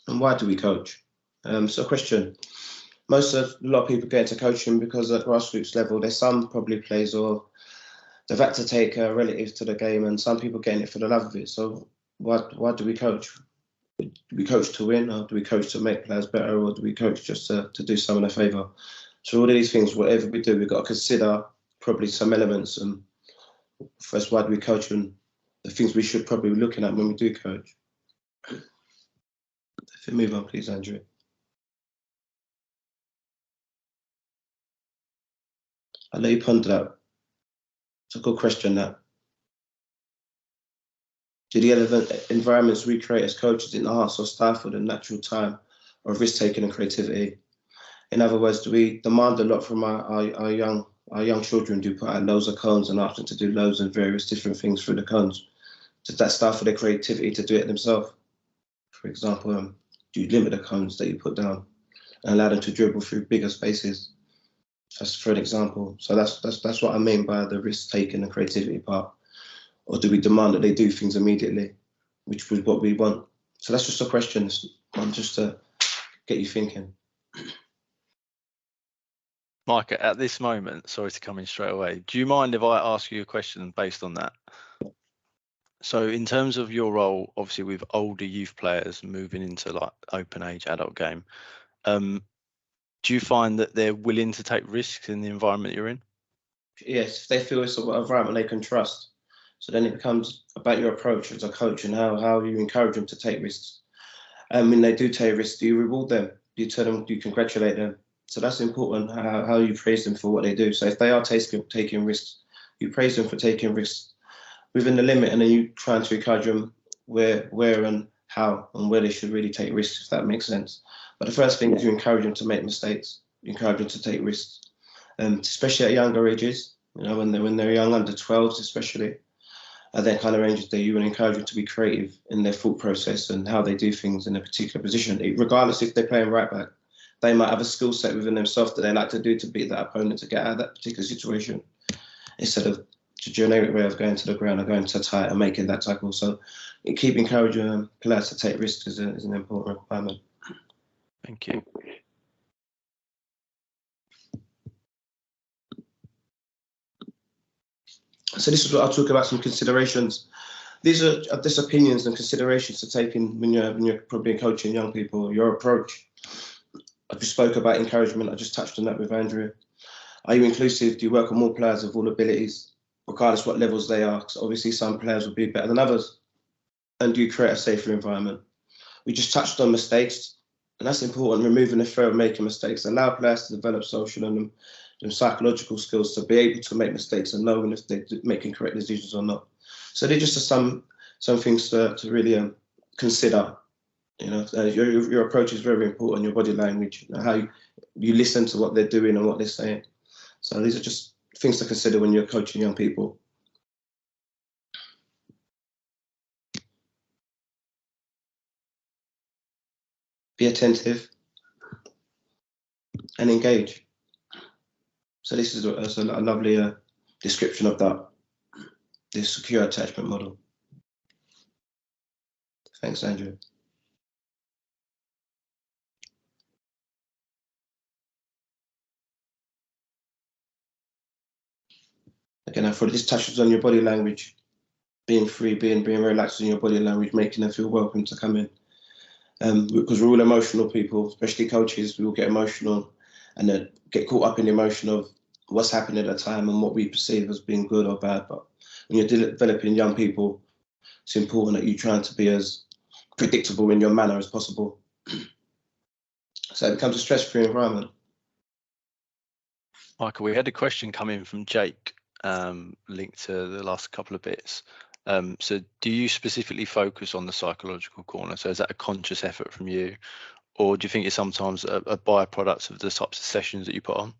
and why do we coach? So question. A lot of people get into coaching because at grassroots level, there's some probably plays or they've had to take relatives to the game, and some people getting it for the love of it. So why do we coach? Do we coach to win, or do we coach to make players better, or do we coach just to do someone a favour? So all of these things, whatever we do, we've got to consider probably some elements. And first, why do we coach, and the things we should probably be looking at when we do coach. If you move on, please, Andrew. I'll let you ponder that. It's a good question, that. Do the environments we create as coaches enhance or stifle the natural time of risk-taking and creativity? In other words, do we demand a lot from our young children? Do put out loads of cones and ask them to do loads of various different things through the cones? Does that stifle their creativity to do it themselves? For example, do you limit the cones that you put down and allow them to dribble through bigger spaces? That's for an example. So that's what I mean by the risk-taking and creativity part. Or do we demand that they do things immediately, which was what we want? So that's just a question, just to get you thinking. Micah, at this moment, sorry to come in straight away, do you mind if I ask you a question based on that? So in terms of your role, obviously with older youth players moving into like open age adult game, do you find that they're willing to take risks in the environment you're in? Yes, if they feel it's an environment they can trust. So then it becomes about your approach as a coach and how you encourage them to take risks. And when they do take risks, do you reward them? Do you tell them, do you congratulate them? So that's important, how you praise them for what they do. So if they are taking risks, you praise them for taking risks within the limit, and then you trying to encourage them where and how and where they should really take risks, if that makes sense. But the first thing is you encourage them to make mistakes, you encourage them to take risks, especially at younger ages, when they're young, under 12s especially. At that kind of range, you would encourage them to be creative in their thought process and how they do things in a particular position, regardless if they're playing right back. They might have a skill set within themselves that they like to do to beat that opponent to get out of that particular situation, instead of the generic way of going to the ground and going to tight and making that tackle. So keep encouraging players to take risks is an important requirement. Thank you. So this is what I'll talk about, some considerations. These are just opinions and considerations to take in when you're probably coaching young people, your approach. I just spoke about encouragement. I just touched on that with Andrew. Are you inclusive? Do you work on more players of all abilities, regardless what levels they are? Because obviously some players will be better than others. And do you create a safer environment? We just touched on mistakes, and that's important, removing the fear of making mistakes. Allow players to develop social and psychological skills to be able to make mistakes and knowing if they're making correct decisions or not. So they're just some things to really consider. Your approach is very important, your body language, how you listen to what they're doing and what they're saying. So these are just things to consider when you're coaching young people. Be attentive and engage. So this is a lovely description of that, this secure attachment model. Thanks, Andrew. Again, I thought this touches on your body language, being free, being relaxed in your body language, making them feel welcome to come in. Because we're all emotional people, especially coaches, we all get emotional and then get caught up in the emotion of what's happening at the time and what we perceive as being good or bad. But when you're developing young people, it's important that you're trying to be as predictable in your manner as possible. So it becomes a stress-free environment. Michael, we had a question come in from Jake, linked to the last couple of bits. So do you specifically focus on the psychological corner? So is that a conscious effort from you? Or do you think it's sometimes a byproduct of the types of sessions that you put on?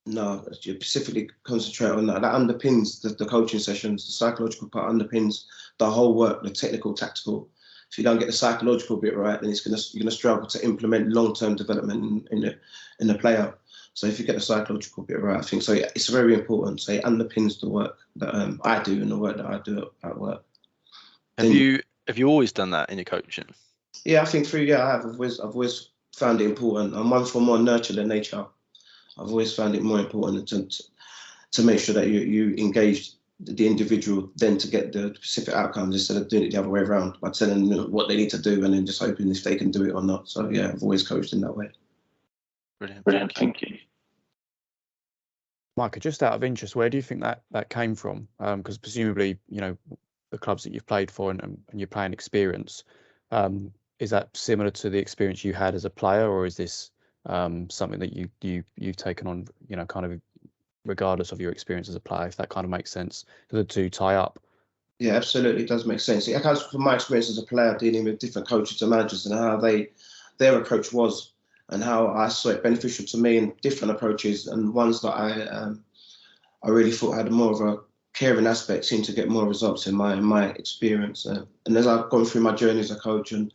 No, you specifically concentrate on that. That underpins the coaching sessions. The psychological part underpins the whole work, the technical, tactical. If you don't get the psychological bit right, then you're gonna struggle to implement long-term development in the player. So if you get the psychological bit right, I think so. It's very important. So it underpins the work that I do and the work that I do at work. Have you always done that in your coaching? Yeah, I think I have. I've always found it important. I'm one for more nurture than nature. I've always found it more important to make sure that you engage the individual then to get the specific outcomes instead of doing it the other way around by telling them what they need to do and then just hoping if they can do it or not. So yeah, I've always coached in that way. Brilliant. Thank you. Micah, just out of interest, where do you think that came from? Because presumably, you know, the clubs that you've played for and your playing experience, is that similar to the experience you had as a player, or is this something that you've taken on, you know, kind of regardless of your experience as a player, if that kind of makes sense? Do the two tie up? Yeah, absolutely, it does make sense. It comes from my experience as a player dealing with different coaches and managers and how their approach was and how I saw it beneficial to me in different approaches, and ones that I really thought had more of a caring aspect seemed to get more results in my experience. And as I've gone through my journey as a coach and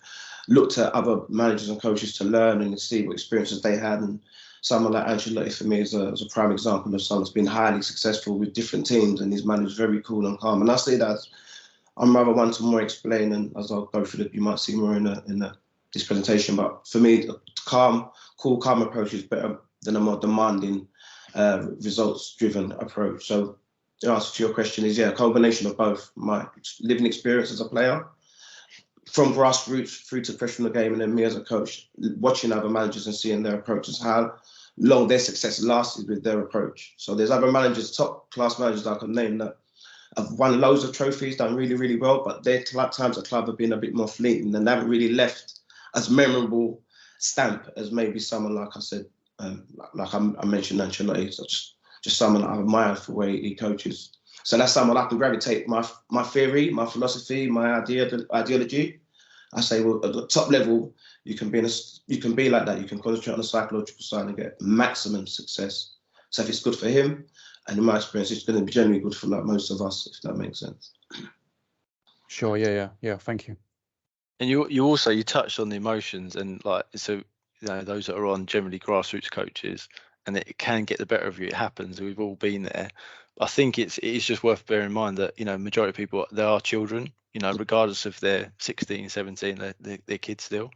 looked at other managers and coaches to learn and see what experiences they had, and someone like Ancelotti for me is a prime example of someone that's been highly successful with different teams and he's managed very cool and calm. And I see that I'm rather one to more explain, and as I'll go through you might see more in this presentation. But for me, calm approach is better than a more demanding, results-driven approach. So the answer to your question is, yeah, a combination of both. My living experience as a player, from grassroots through to professional game, and then me as a coach, watching other managers and seeing their approaches, how long their success lasted with their approach. So there's other managers, top class managers I can name that have won loads of trophies, done really, really well, but their times at club have been a bit more fleeting and they haven't really left as memorable stamp as maybe someone like I said, like I mentioned Ancelotti, so just someone I admire for the way he coaches. So that's someone I can gravitate my theory, my philosophy, my ideology. I say, well, at the top level, you can be like that. You can concentrate on the psychological side and get maximum success. So if it's good for him, and in my experience, it's going to be generally good for like most of us, if that makes sense. Sure. Yeah. Thank you. And you also touched on the emotions, and like, so, you know, those that are on generally grassroots coaches, and it can get the better of you. It happens. We've all been there. I think it's just worth bearing in mind that, you know, majority of people, they are children, you know, regardless if they're 16, 17, they're kids still.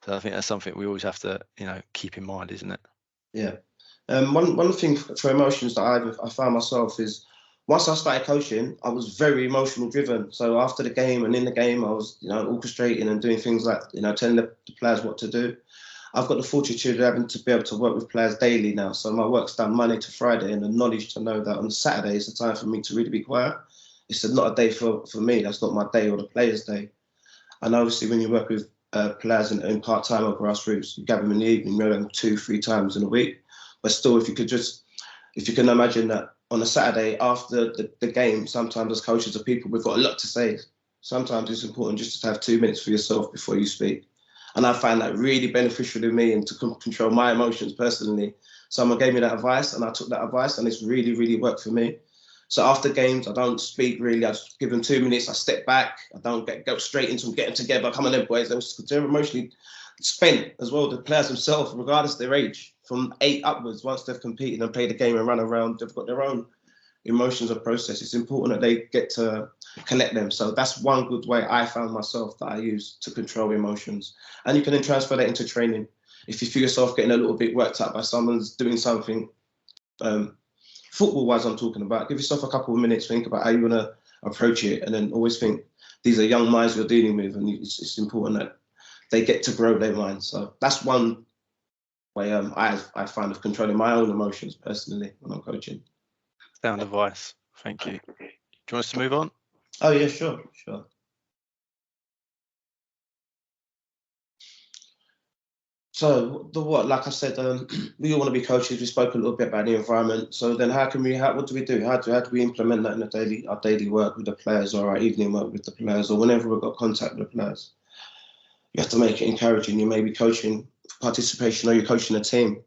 So I think that's something we always have to, you know, keep in mind, isn't it? Yeah. One thing for emotions that I found myself is, once I started coaching, I was very emotional driven. So after the game and in the game, I was, you know, orchestrating and doing things like, you know, telling the players what to do. I've got the fortitude of having to be able to work with players daily now. So my work's done Monday to Friday, and the knowledge to know that on Saturday is the time for me to really be quiet. It's not a day for me. That's not my day or the players' day. And obviously when you work with players in part-time or grassroots, you gather them in the evening, you know them 2-3 times in a week. But still, if you can imagine that on a Saturday after the game, sometimes as coaches or people, we've got a lot to say. Sometimes it's important just to have 2 minutes for yourself before you speak. And I find that really beneficial to me and to control my emotions personally. Someone gave me that advice and I took that advice, and it's really, really worked for me. So after games, I don't speak really. I just give them 2 minutes. I step back. I don't go straight into them, getting together. Come on then, boys. They're emotionally spent as well. The players themselves, regardless of their age, from 8 upwards, once they've competed and played the game and run around, they've got their own emotions or process. It's important that they get to collect them. So that's one good way I found myself that I use to control emotions. And you can then transfer that into training. If you feel yourself getting a little bit worked up by someone's doing something, football-wise I'm talking about, give yourself a couple of minutes, think about how you want to approach it, and then always think these are young minds you're dealing with, and it's important that they get to grow their minds. So that's one way I find of controlling my own emotions personally when I'm coaching. Sound advice. Thank you. Do you want us to move on? Oh yeah, sure. So like I said, we all want to be coaches. We spoke a little bit about the environment. So then what do we do? How do we implement that in our daily work with the players, or our evening work with the players, or whenever we've got contact with the players? You have to make it encouraging. You may be coaching for participation, or you're coaching a team.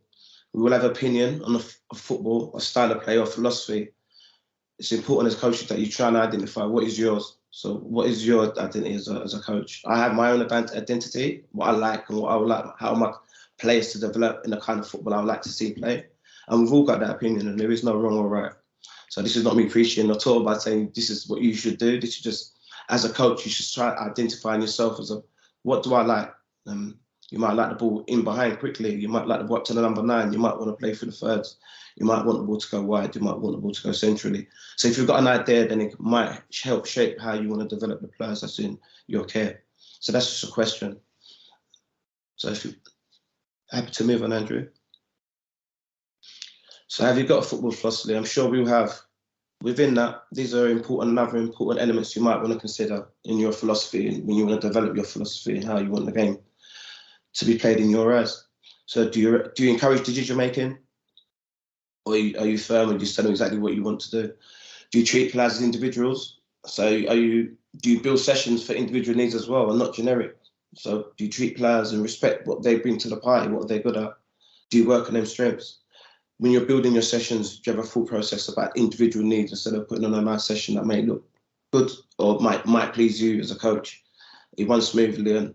We will have opinion on a football, a style of play, or philosophy. It's important as coaches that you try and identify what is yours. So what is your identity as a coach? I have my own identity, what I like and what I would like, how my players to develop in the kind of football I would like to see play. And we've all got that opinion, and there is no wrong or right. So this is not me preaching at all by saying this is what you should do. This is just, as a coach, you should try identifying yourself as what do I like? You might like the ball in behind quickly. You might like the ball up to the number 9. You might want to play through the thirds. You might want the ball to go wide. You might want the ball to go centrally. So if you've got an idea, then it might help shape how you want to develop the players that's in your care. So that's just a question. So if you're happy to move on, Andrew. So have you got a football philosophy? I'm sure we'll have. Within that, these are other important elements you might want to consider in your philosophy when you want to develop your philosophy and how you want the game to be played in your eyes. So do you encourage decision making? Or are you firm and just tell them exactly what you want to do? Do you treat players as individuals? So do you build sessions for individual needs as well and not generic? So do you treat players and respect what they bring to the party, what they're good at? Do you work on them strengths? When you're building your sessions, do you have a full process about individual needs instead of putting on a nice session that may look good or might please you as a coach? It runs smoothly and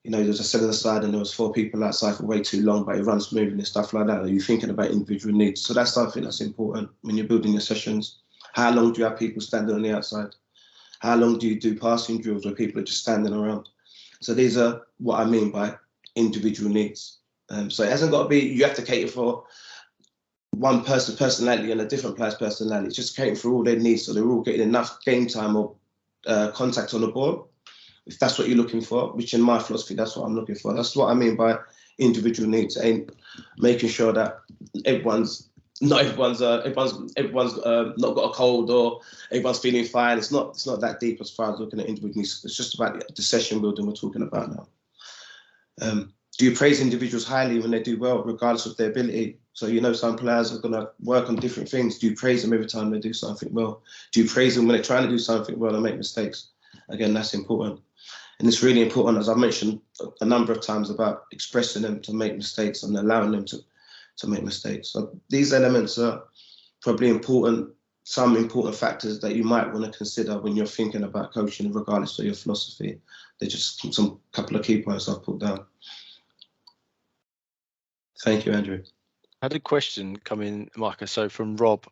there's a 7 aside and there was 4 people outside for way too long, but it runs smoothly and stuff like that. Are you thinking about individual needs? So that's something that's important when you're building your sessions. How long do you have people standing on the outside? How long do you do passing drills where people are just standing around? So these are what I mean by individual needs. So it hasn't got to be, you have to cater for one person's personality and a different player's personality. It's just catering for all their needs so they're all getting enough game time or contact on the ball. If that's what you're looking for, which in my philosophy, that's what I'm looking for. That's what I mean by individual needs, and making sure that everyone's not got a cold or everyone's feeling fine. It's not that deep as far as looking at individual needs. It's just about the session building we're talking about now. Do you praise individuals highly when they do well, regardless of their ability? So some players are going to work on different things. Do you praise them every time they do something well? Do you praise them when they're trying to do something well and make mistakes? Again, that's important. And it's really important, as I mentioned a number of times, about expressing them to make mistakes and allowing them to make mistakes. So these elements are probably some important factors that you might want to consider when you're thinking about coaching, regardless of your philosophy. They're just some couple of key points I've put down. Thank you, Andrew. I had a question come in, Micah. So from Rob,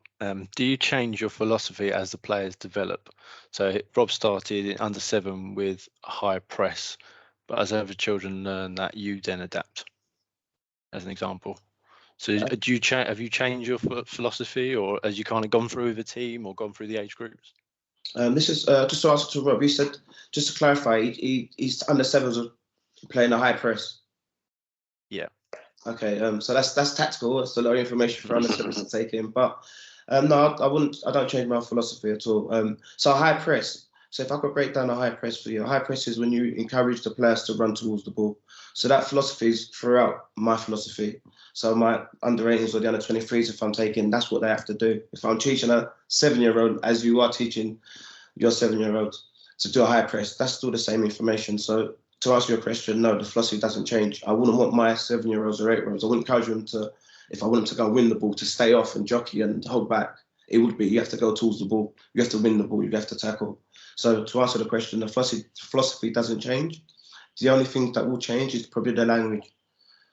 do you change your philosophy as the players develop? So Rob started in under 7 with a high press, but as other children learn that, you then adapt, as an example. So have you changed your philosophy, or as you kind of gone through with the team or gone through the age groups? This is just to answer to Rob. He said, just to clarify, he's under 7s playing a high press. Yeah. Okay, so that's tactical. That's a lot of information for under 7s to take in. But no, I don't change my philosophy at all. So a high press. So if I could break down a high press for you, a high press is when you encourage the players to run towards the ball. So that philosophy is throughout my philosophy. So my under 18s or the under 23s, if I'm taking, that's what they have to do. If I'm teaching a 7-year-old, as you are teaching your 7-year-old to do a high press, that's still the same information. So to answer your question, no, the philosophy doesn't change. I wouldn't want my 7-year-olds or 8-year-olds. I wouldn't encourage them to, if I want them to go win the ball, to stay off and jockey and hold back. It would be, you have to go towards the ball. You have to win the ball. You have to tackle. So to answer the question, the philosophy doesn't change. The only thing that will change is probably the language.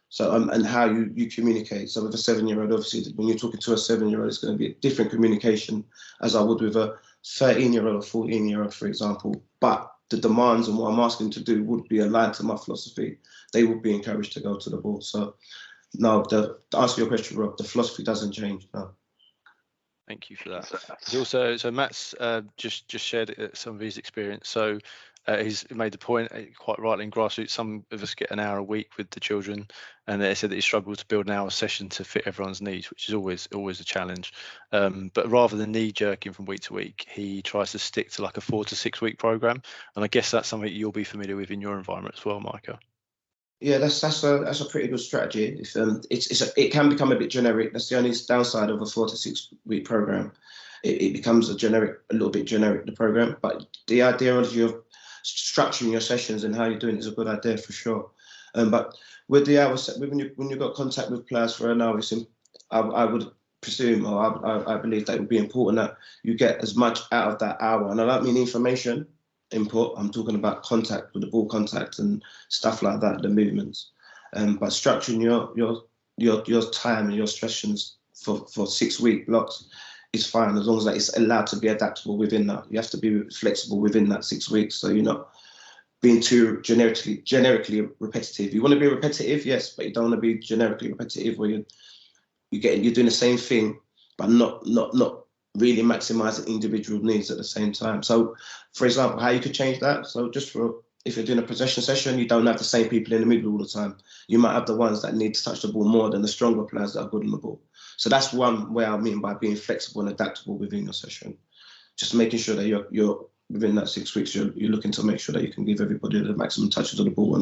So and how you communicate. So with a 7-year-old, obviously, when you're talking to a 7-year-old, it's going to be a different communication as I would with a 13-year-old or 14-year-old, for example. But the demands and what I'm asking them to do would be aligned to my philosophy. They would be encouraged to go to the ball. So no, to answer your question, Rob, the philosophy doesn't change. No. Thank you for that. He's also, so Matt's just shared some of his experience. So he's made the point, quite rightly, in Grassroots, some of us get an hour a week with the children, and they said that he struggled to build an hour session to fit everyone's needs, which is always a challenge. But rather than knee jerking from week to week, he tries to stick to like a 4 to 6 week program. And I guess that's something you'll be familiar with in your environment as well, Micah. Yeah, that's a pretty good strategy. If it can become a bit generic. That's the only downside of a 4 to 6 week program. It becomes a little bit generic, the program. But the idea of you structuring your sessions and how you're doing it is a good idea for sure. But with the hours, when you've got contact with players for an hour, I would presume, or I believe that it would be important that you get as much out of that hour. And I don't mean information input. I'm talking about contact with the ball, contact and stuff like that, the movements. But structuring your time and your sessions for 6 week blocks is fine, as long as that it's allowed to be adaptable within that. You have to be flexible within that 6 weeks, so you're not being too generically repetitive. You want to be repetitive, yes, but you don't want to be generically repetitive where you're doing the same thing, but not really maximizing individual needs at the same time. So, for example, how you could change that. So if you're doing a possession session, you don't have the same people in the middle all the time. You might have the ones that need to touch the ball more than the stronger players that are good on the ball. So that's one way I mean by being flexible and adaptable within your session. Just making sure that you're within that 6 weeks, you're looking to make sure that you can give everybody the maximum touches of the ball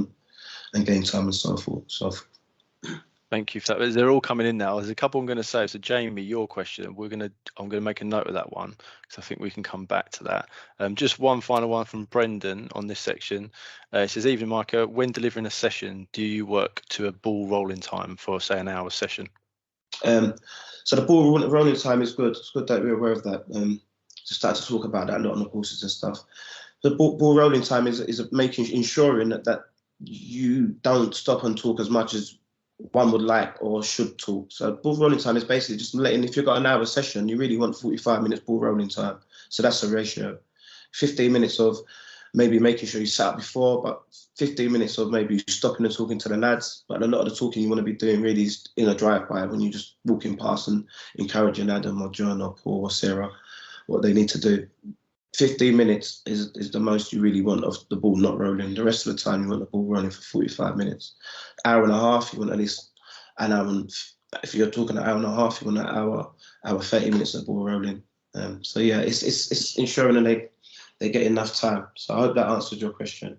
and gain time and so forth. Thank you for that. They're all coming in now. There's a couple I'm going to say. So Jamie, your question, I'm going to make a note of that one because I think we can come back to that. Just one final one from Brendan on this section. It says, "Evening, Micah. When delivering a session, do you work to a ball rolling time for, say, an hour session?" So the ball rolling time is good. It's good that we're aware of that. To start to talk about that a lot on the courses and stuff. The ball rolling time is ensuring that you don't stop and talk as much as one would like or should talk. So ball rolling time is basically just letting, if you've got an hour session, you really want 45 minutes ball rolling time. So that's a ratio. 15 minutes of maybe making sure you sat up before, but 15 minutes of maybe stopping and talking to the lads. But a lot of the talking you want to be doing really is in a drive-by when you're just walking past and encouraging Adam or John or Paul or Sarah what they need to do. 15 minutes is the most you really want of the ball not rolling. The rest of the time you want the ball rolling for 45 minutes. Hour and a half, you want at least an hour. If you're talking an hour and a half, you want an hour 30 minutes of ball rolling. So yeah, it's ensuring that they get enough time. So I hope that answered your question.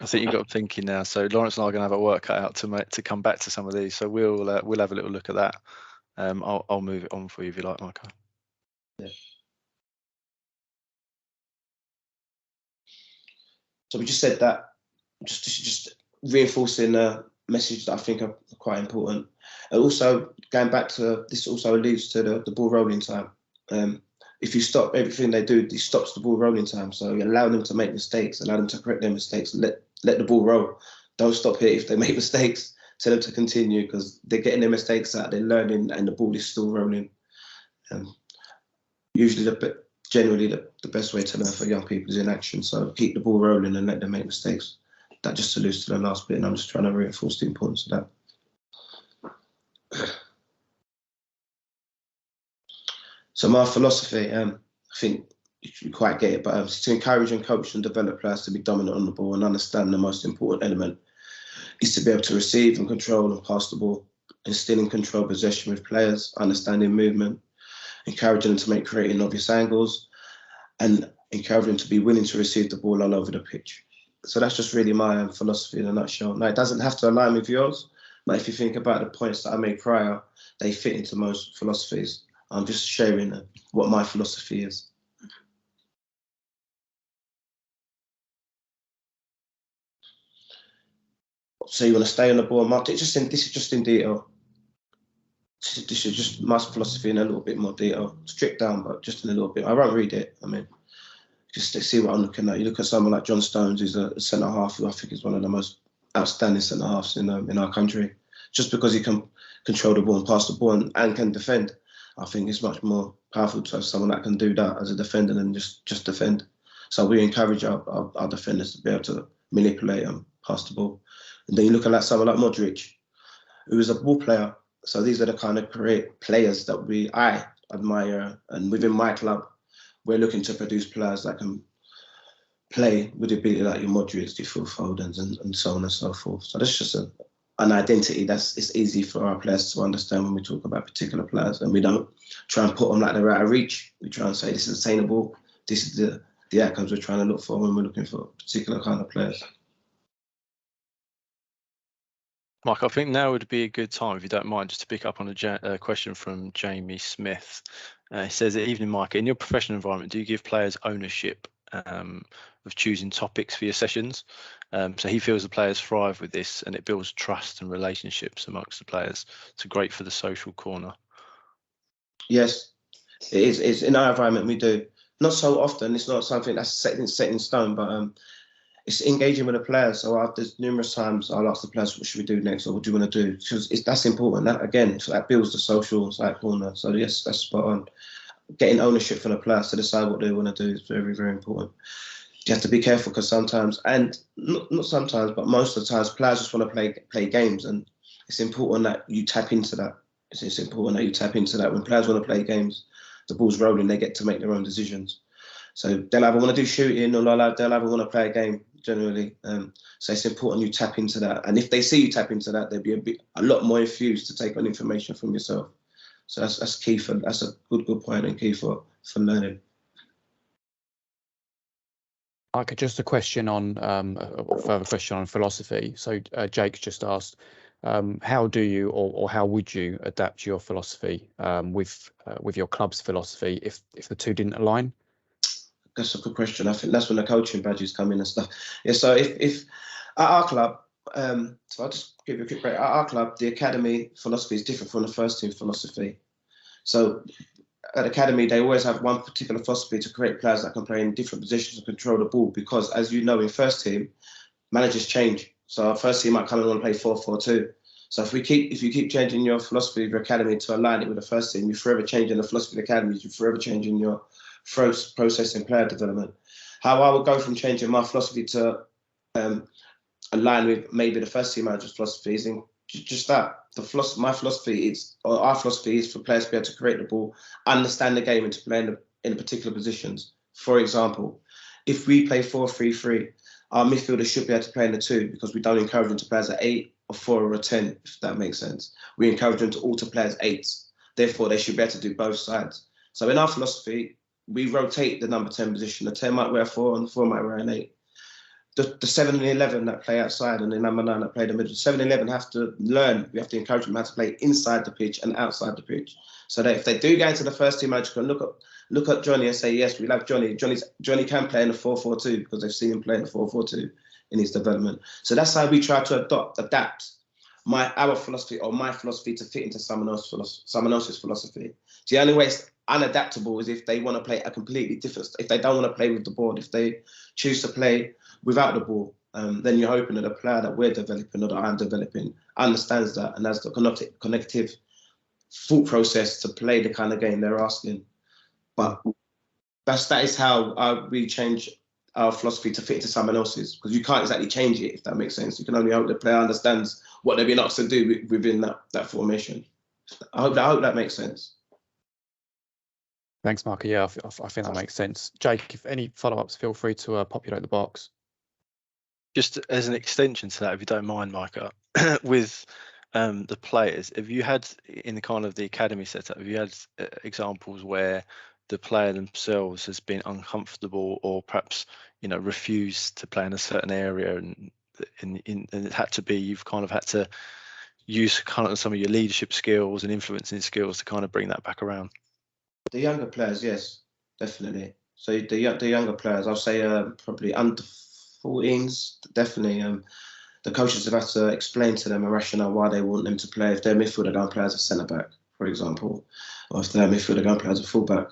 I think you got thinking now. So Lawrence and I are going to have a work cut out to come back to some of these. So we'll have a little look at that. I'll move it on for you if you like, Micah. Yeah. So we just said that, just reinforcing a message that I think are quite important. And also going back to this, also alludes to the ball rolling time. If you stop everything they do, it stops the ball rolling time. So you allow them to make mistakes, allow them to correct their mistakes, let the ball roll. Don't stop it if they make mistakes. Tell them to continue because they're getting their mistakes out, they're learning, and the ball is still rolling. Usually, generally, the best way to learn for young people is in action. So keep the ball rolling and let them make mistakes. That just alludes to the last bit, and I'm just trying to reinforce the importance of that. So my philosophy, I think you quite get it, but it's to encourage and coach and develop players to be dominant on the ball and understand the most important element is to be able to receive and control and pass the ball, instill and control possession with players, understanding movement, encouraging them to make creative obvious angles, and encouraging them to be willing to receive the ball all over the pitch. So that's just really my philosophy in a nutshell. Now, it doesn't have to align with yours, but if you think about the points that I made prior, they fit into most philosophies. I'm just sharing what my philosophy is. So you want to stay on the ball, Mark? This is just in detail. This is just my philosophy in a little bit more detail. Stripped down, but just in a little bit. I won't read it. I mean, just to see what I'm looking at. You look at someone like John Stones, who's a centre half, who I think is one of the most outstanding centre halves in our country. Just because he can control the ball and pass the ball and can defend, I think it's much more powerful to have someone that can do that as a defender than just defend. So we encourage our defenders to be able to manipulate and pass the ball. And then you look at someone like Modric, who is a ball player. So these are the kind of great players that I admire. And within my club, we're looking to produce players that can play with the ability like your Modric, your Phil Fodens, and so on and so forth. So that's just an identity it's easy for our players to understand when we talk about particular players. And we don't try and put them like they're out of reach. We try and say this is attainable. This is the outcomes we're trying to look for when we're looking for particular kind of players. Mike, I think now would be a good time, if you don't mind, just to pick up on a question from Jamie Smith. He says, "Evening, Mike. In your professional environment, do you give players ownership of choosing topics for your sessions? So he feels the players thrive with this, and it builds trust and relationships amongst the players. It's great for the social corner." Yes, it is. It's in our environment we do. Not so often. It's not something that's set in stone, but it's engaging with the players. So there's numerous times I'll ask the players, what should we do next, or what do you want to do? Because that's important. That, again, so that builds the social side corner. So yes, that's spot on. Getting ownership from the players to decide what they want to do is very, very important. you have to be careful because sometimes, and not sometimes, but most of the times, players just want to play games, and it's important that you tap into that. It's important that you tap into that. When players want to play games, the ball's rolling, they get to make their own decisions. So they'll either want to do shooting or they'll either want to play a game generally. So it's important you tap into that. And if they see you tap into that, they'll be a lot more infused to take on information from yourself. So that's key that's a good point and key for learning. Micah, just a question on a further question on philosophy. So Jake's just asked, how do you or how would you adapt your philosophy with your club's philosophy if the two didn't align? That's a good question. I think that's when the coaching badges come in and stuff. Yeah. So if at our club, so I'll just give you a quick break. At our club, the academy philosophy is different from the first team philosophy. So at academy, they always have one particular philosophy to create players that can play in different positions and control the ball. Because as you know, in first team, managers change. So our first team might come and want to play 4-4-2. So if you keep changing your philosophy of your academy to align it with the first team, you're forever changing the philosophy of the academy. You're forever changing your process in player development. How I would go from changing my philosophy to align with maybe the first team manager's philosophy is in just that. My philosophy is, or our philosophy is for players to be able to create the ball, understand the game, and to play in particular positions. For example, if we play 4-3-3, our midfielders should be able to play in the 2 because we don't encourage them to play as an 8, a 4, or a 10, if that makes sense. We encourage them to all to play as 8s. Therefore, they should be able to do both sides. So in our philosophy, we rotate the number 10 position. The 10 might wear a 4 and the 4 might wear an 8. The 7 and 11 that play outside and the number 9 that play the middle. 7 and 11 have to learn. We have to encourage them how to play inside the pitch and outside the pitch. So that if they do go into the first team manager, can look at Johnny and say, yes, we love Johnny. Johnny can play in the 4-4-2 because they've seen him play in the 4-4-2 in his development. So that's how we try to adapt our philosophy or my philosophy to fit into someone else's philosophy. The only way it's unadaptable is if they want to play a completely different, if they don't want to play with the ball, if they choose to play without the ball, then you're hoping that the player that we're developing or that I'm developing understands that and has the connective thought process to play the kind of game they're asking. But that is how we change our philosophy to fit into someone else's, because you can't exactly change it, if that makes sense. You can only hope the player understands what they're being asked to do within that formation. I hope that makes sense. Thanks, Micah. Yeah, I think that makes sense. Jake, if any follow-ups, feel free to populate the box. Just as an extension to that, if you don't mind, Micah, with the players, have you had in the kind of the academy setup, have you had examples where the player themselves has been uncomfortable or perhaps, refused to play in a certain area and it had to be, you've kind of had to use kind of some of your leadership skills and influencing skills to kind of bring that back around? The younger players, yes, definitely. So the younger players, I'll say probably under 14s, definitely. The coaches have had to explain to them a rationale why they want them to play. If they're midfielder, going to play as a centre back, for example, or if they're midfielder, going to play as a full back.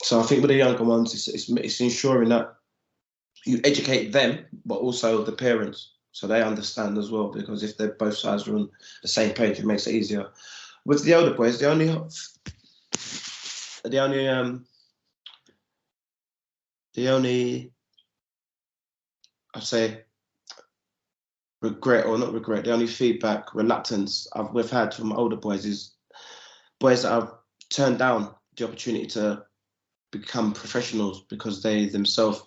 So I think with the younger ones, it's ensuring that you educate them, but also the parents, so they understand as well. Because if they're both sides are on the same page, it makes it easier. With the older boys, the only I'd say regret or not regret, the only feedback, reluctance we've had from older boys is boys that have turned down the opportunity to become professionals because they themselves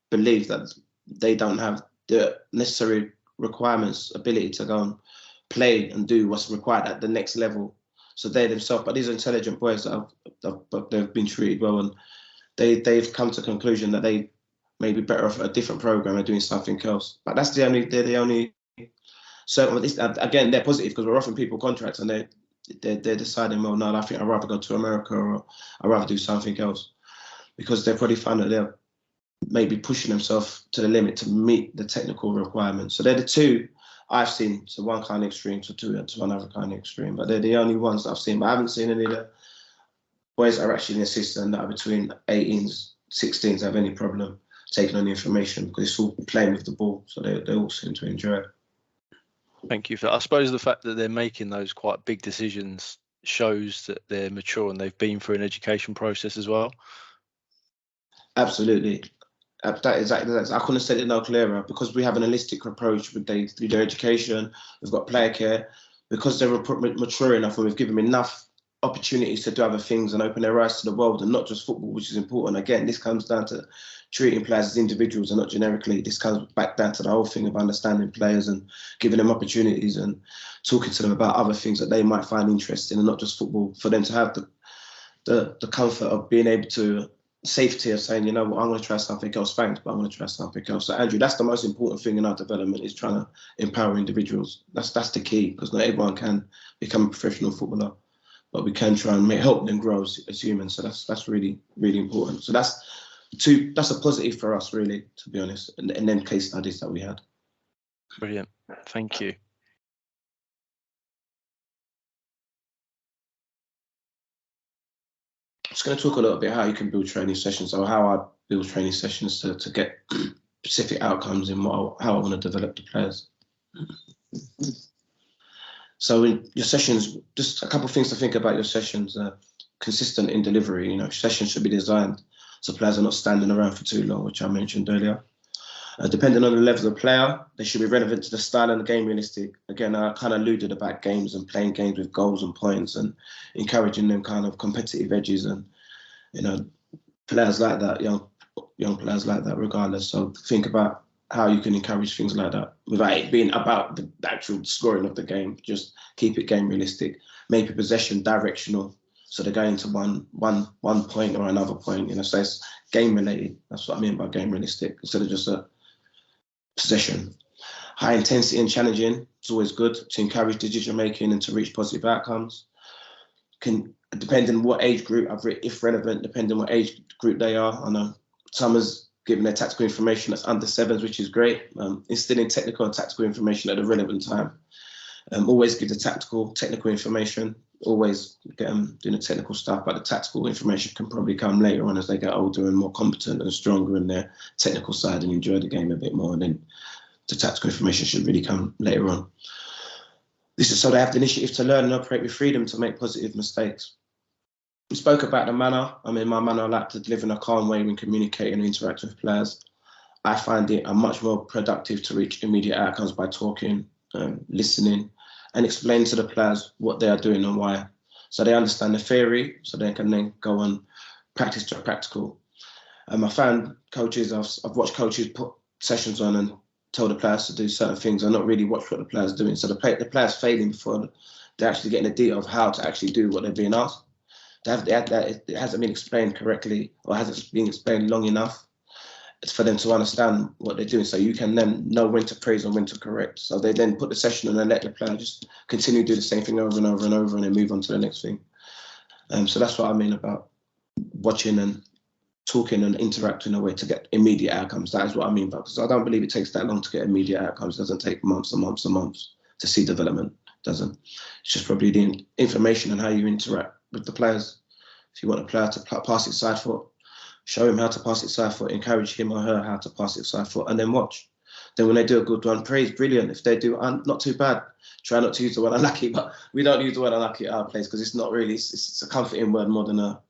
believe that they don't have the necessary requirements, ability to go and play and do what's required at the next level. So they themselves, but these are intelligent boys that they've been treated well, and they've come to the conclusion that they may be better off a different program or doing something else. But they're the only. So again, they're positive because we're offering people contracts, and they're deciding, well, no, I think I'd rather go to America or I'd rather do something else, because they've probably found that they're maybe pushing themselves to the limit to meet the technical requirements. So they're the two I've seen. So one kind of extreme to another kind of extreme, but they're the only ones that I've seen. But I haven't seen any of the boys that are actually in the system that are between 18s, 16s have any problem taking on the information, because it's all playing with the ball. So they all seem to enjoy it. Thank you for that. I suppose the fact that they're making those quite big decisions shows that they're mature and they've been through an education process as well. Absolutely. That exactly. I couldn't have said it no clearer, because we have an holistic approach with through their education. We've got player care, because they're mature enough, and we've given them enough opportunities to do other things and open their eyes to the world, and not just football, which is important. Again, this comes down to treating players as individuals and not generically. This comes back down to the whole thing of understanding players and giving them opportunities and talking to them about other things that they might find interesting, and not just football, for them to have the comfort of being able to, safety of saying, you know what, I'm going to try something else, thanks, but I'm going to try something else. So Andrew, that's the most important thing in our development, is trying to empower individuals. That's the key, because not everyone can become a professional footballer, but we can try and help them grow as humans. So that's really, really important. So that's a positive for us, really, to be honest, and then case studies that we had. Brilliant, thank you. I'm just going to talk a little bit how you can build training sessions, or how I build training sessions to get specific outcomes in how I want to develop the players. So in your sessions, just a couple of things to think about your sessions. Consistent in delivery. Sessions should be designed so players are not standing around for too long, which I mentioned earlier. Depending on the level of the player, they should be relevant to the style and the game, realistic. Again, I kind of alluded about games and playing games with goals and points and encouraging them kind of competitive edges, and players like that, young players like that, regardless. So think about how you can encourage things like that without it being about the actual scoring of the game. Just keep it game realistic. Make a possession directional, so they're going to one point or another point. So it's game related. That's what I mean by game realistic, instead of just a possession. High intensity and challenging. It's always good to encourage decision making and to reach positive outcomes. Depending on what age group, if relevant, depending on what age group they are. I know Summer's giving their tactical information that's under 7s, which is great. Instilling technical and tactical information at a relevant time. Always give the technical information. Always get them doing the technical stuff, but the tactical information can probably come later on as they get older and more competent and stronger in their technical side and enjoy the game a bit more. And then the tactical information should really come later on. This is so they have the initiative to learn and operate with freedom to make positive mistakes. We spoke about the manner. My manner, I like to live in a calm way when communicating and interacting with players. I find it much more productive to reach immediate outcomes by talking, listening, and explain to the players what they are doing and why. So they understand the theory, so they can then go on practice to practical. I found coaches, I've watched coaches put sessions on and tell the players to do certain things and not really watch what the players are doing. So the players failing before they're actually getting a detail of how to actually do what they're being asked. It hasn't been explained correctly, or hasn't been explained long enough for them to understand what they're doing. So you can then know when to praise and when to correct. So they then put the session and then let the player just continue to do the same thing over and over and over, and then move on to the next thing. So that's what I mean about watching and talking and interacting in a way to get immediate outcomes. That is what I mean by, because I don't believe it takes that long to get immediate outcomes. It doesn't take months and months and months to see development. It doesn't. It's just probably the information and how you interact with the players. If you want a player to pass it side foot, show him how to pass it side foot, encourage him or her how to pass it side foot, and then watch. Then when they do a good one, praise, brilliant. If they do not too bad, try not to use the word unlucky, but we don't use the word unlucky at our place because it's not really, it's a comforting word more than a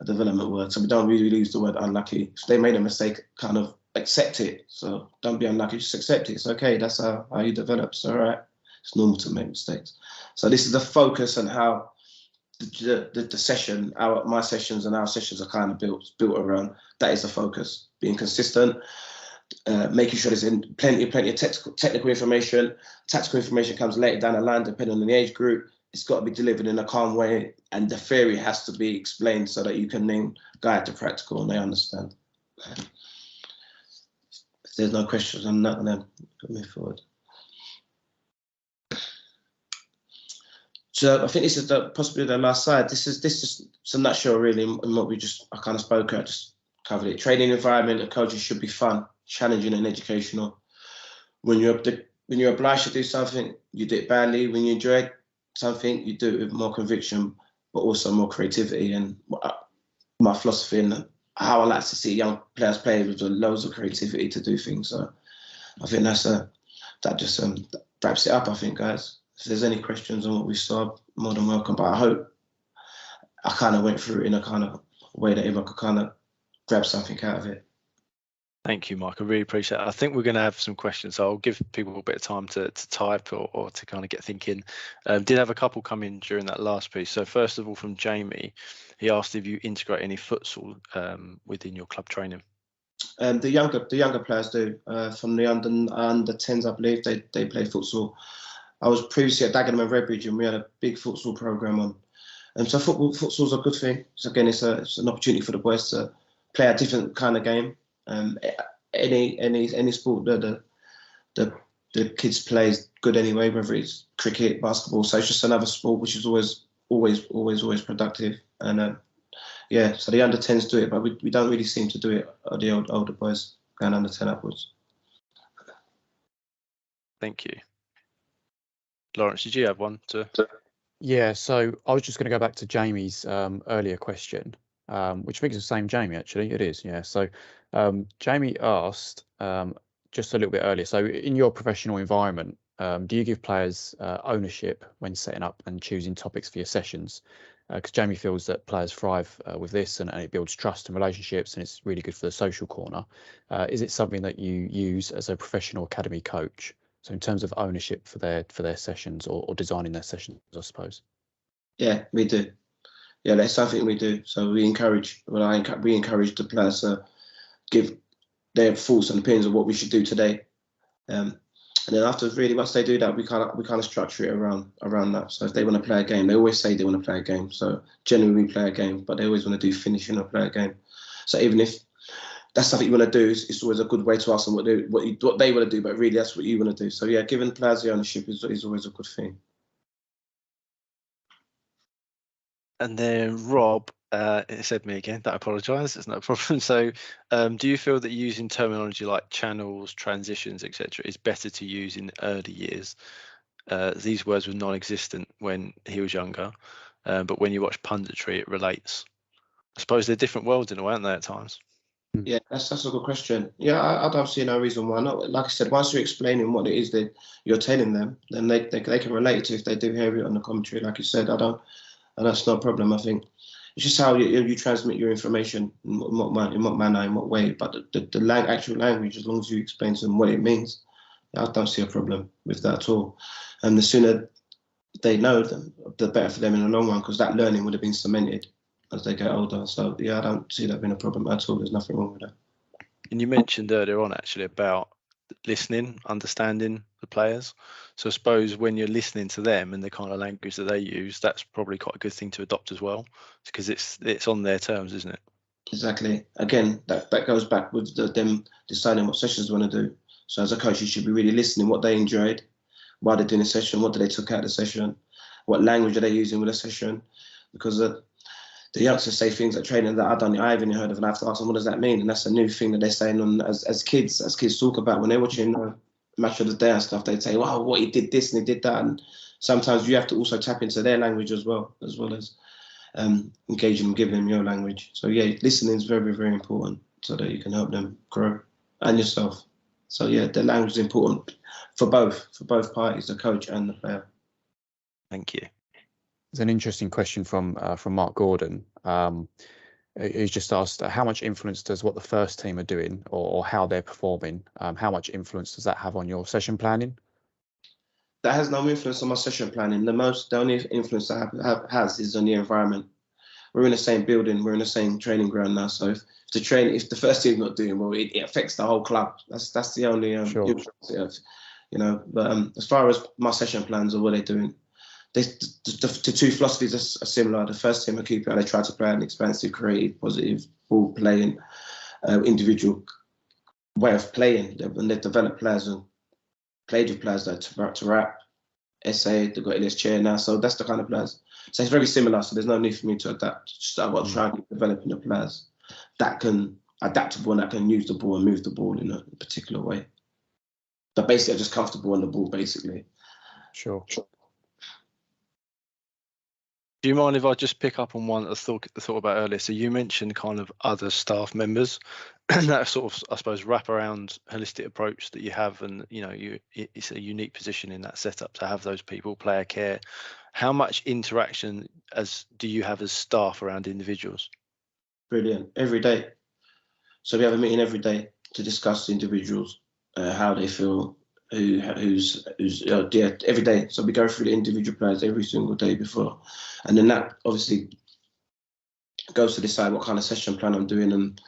development word. So we don't really use the word unlucky. If they made a mistake, kind of accept it. So don't be unlucky, just accept it. It's okay, that's how you develop. It's all right. It's normal to make mistakes. So this is the focus on how the session, my sessions and our sessions are kind of built around. That is the focus, being consistent, making sure there's plenty of technical information. Tactical information comes later down the line, depending on the age group. It's got to be delivered in a calm way, and the theory has to be explained so that you can then guide the practical and they understand. If there's no questions on that, then move forward. So I think this is possibly the last slide. This is a nutshell really in what I kind of spoke at, just covered it. Training environment and coaching should be fun, challenging and educational. When you're obliged to do something, you do it badly. When you enjoy something, you do it with more conviction, but also more creativity. And my philosophy and how I like to see young players play with loads of creativity to do things. So I think that just wraps it up, I think, guys. If there's any questions on what we saw, more than welcome. But I hope I kind of went through it in a kind of way that everyone could kind of grab something out of it. Thank you, Mike. I really appreciate it. I think we're going to have some questions, so I'll give people a bit of time to type or to kind of get thinking. Did have a couple come in during that last piece. So first of all, from Jamie, he asked if you integrate any futsal within your club training. The younger players do. From the under 10s, I believe they play futsal. I was previously at Dagenham and Redbridge, and we had a big futsal program on. And so futsal's a good thing. So again, it's an opportunity for the boys to play a different kind of game. Any sport that the kids play is good anyway, whether it's cricket, basketball. So it's just another sport which is always productive. And yeah, so the under 10s do it, but we don't really seem to do it. The older boys going under 10 upwards. Thank you. Lawrence, did you have one to? Yeah, so I was just going to go back to Jamie's earlier question, which I think is the same Jamie, actually. It is, yeah. So Jamie asked just a little bit earlier, so in your professional environment, do you give players ownership when setting up and choosing topics for your sessions? Because Jamie feels that players thrive with this and it builds trust and relationships, and it's really good for the social corner. Is it something that you use as a professional academy coach? So in terms of ownership for their sessions or designing their sessions, I suppose. Yeah, we do. Yeah, that's something we do. So we encourage the players to give their thoughts and opinions of what we should do today. And then after once they do that, we kind of structure it around that. So if they want to play a game, they always say they want to play a game. So generally we play a game, but they always want to do finishing or play a game. So even if that's something you want to do, it's always a good way to ask them what they want to do, but really that's what you want to do. So yeah, giving players the ownership is always a good thing. And then Rob, it said me again, I apologise, it's no problem. So do you feel that using terminology like channels, transitions, etc. is better to use in early years? These words were non-existent when he was younger, but when you watch punditry, it relates. I suppose they're different worlds in a way, aren't they, at times? Yeah, that's a good question. Yeah, I don't see no reason why not. Like I said, once you're explaining what it is that you're telling them, then they can relate to if they do hear it on the commentary. Like you said, and that's no problem. I think it's just how you transmit your information, in what manner, in what way. But the actual language, as long as you explain to them what it means, I don't see a problem with that at all. And the sooner they know, the better for them in the long run, because that learning would have been cemented as they get older. So yeah, I don't see that being a problem at all. There's nothing wrong with that. And you mentioned earlier on actually about listening, understanding the players. So I suppose when you're listening to them and the kind of language that they use, that's probably quite a good thing to adopt as well, because it's on their terms, isn't it? Exactly. Again, that goes back with them deciding what sessions they want to do. So as a coach, you should be really listening what they enjoyed, why they're doing a session, what do they took out of the session, what language are they using with the session, because the youngsters say things at training that I haven't heard of, and I have to ask them, what does that mean? And that's a new thing that they're saying on as kids talk about when they're watching Match of the Day and stuff. They say, wow, what, he did this and he did that. And sometimes you have to also tap into their language as well as engaging them, giving them your language. So yeah, listening is very, very important so that you can help them grow and yourself. So yeah, the language is important for both parties, the coach and the player. Thank you. There's an interesting question from Mark Gordon, who's just asked, how much influence does what the first team are doing or how they're performing, how much influence does that have on your session planning? That has no influence on my session planning. The only influence that has is on the environment. We're in the same building, we're in the same training ground now. So if the first team's not doing well, it affects the whole club. That's the only influence it has, But as far as my session plans or what they're doing, the two philosophies are similar. The first team are keeping, they try to play an expansive, creative, positive, ball playing, individual way of playing, and they've developed players and played with players like Tarap, SA, they've got Elias Chair now, so that's the kind of players. So it's very similar, so there's no need for me to adapt. Just I've got to try and keep developing the players that can adaptable and that can use the ball and move the ball in a particular way. But basically, I'm just comfortable on the ball, basically. Sure. Do you mind if I just pick up on one that I thought about earlier? So you mentioned kind of other staff members, and that sort of, I suppose, wrap around holistic approach that you have, and it's a unique position in that setup to have those people, player care. How much interaction do you have as staff around individuals? Brilliant. Every day. So we have a meeting every day. to discuss the individuals, how they feel, who's every day. So we go through the individual players every single day before, and then that obviously goes to decide what kind of session plan I'm doing. And